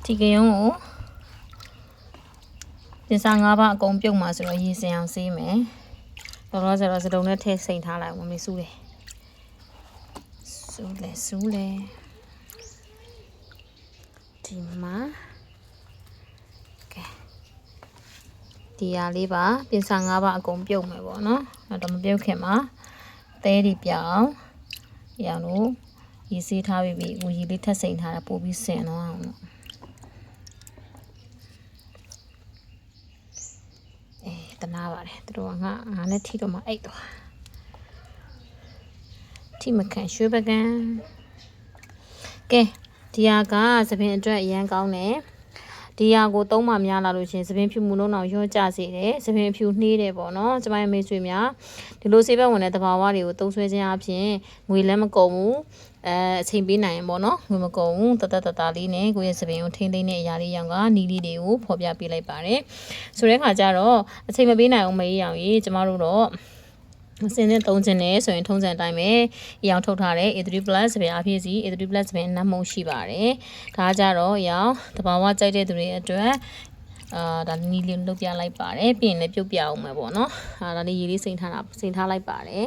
ဒီကရုံးကိုပြင်စာ၅ပါးအကုန်ပြုတ်မှာဆိုတော့ရေစင်အောင်ဆေးမယ်တော်တော့ဆိုတော့စတုံးနဲ့ထည့်စိန်ထားလိုက်မမေစူးတယ်စူးလေဒီမှာကဲဒီဟာလေးပါပြင်စာ၅ပါးအကုန်ပြုတ်မယ်ပေါ့နော်တော့မပြုတ်ခင်မှာသဲဒီပြောင်းရအောင်လို့ရေဆေးထားပြီးဟိုရေလေးထပ်စိန်ထားတာပို့ပြီးစင်တော့အောင်လို့တနာပါတယ်သူတို့ကငါနဲ့ထိတော့မှအိတ်သွားထိမခံရွှေပကံကဲဒီဟာကသပင်အတွက်အရန်ကောင်းတယ်ဒီဟာကိုသုံးမှများလာလို့ရှင်သပင်ဖြူမှုလုံးအောင်ရောကျစေတယ်သပင်ဖြူနှေးတယ်ပေါ့နော်ကျမရဲ့မိတ်ဆွေများဒီလိုဆေးဘက်ဝင်တဲ့တဘာဝတွေကိုသုံးဆွဲခြင်းအပြင်ငွေလည်းမကုန်ဘူးအချိန်ပေးနိုင်ရင်ပေါ့နော်ငွေမကုန်ဘူးတလေးနဲ့ကိုယ့်ရဲ့သပင်ကိုထိန်းသိမ်းတဲ့အရာလေးရောင်ကနီလီတွေကိုဖော်ပြပေးလိုက်ပါတယ်ဆိုတဲ့ခါကျတော့အချိန်မပေးနိုင်အောင်မေးရအောင်ကြီးကျမတို့တော့စင်းနဲ့သုံးခြင်းနဲ့ဆိုရင်ထုံးစံအတိုင်းပဲအရောင်ထုတ်ထားတဲ့ A3+ စပယ်အဖြစ်စီ A3+ စပယ်နတ်မုံရှိပါတယ်ဒါကြတော့အရောင်တဘာဝကြိုက်တဲ့သူတွေအတွက်ဒါနီလီလုပ်ပြလိုက်ပါတယ်ပြီးရင်လည်းပြုတ်ပြအောင်မယ်ပေါ့နော်ဒါလေးရေလေးစိန်ထားလိုက်ပါတယ်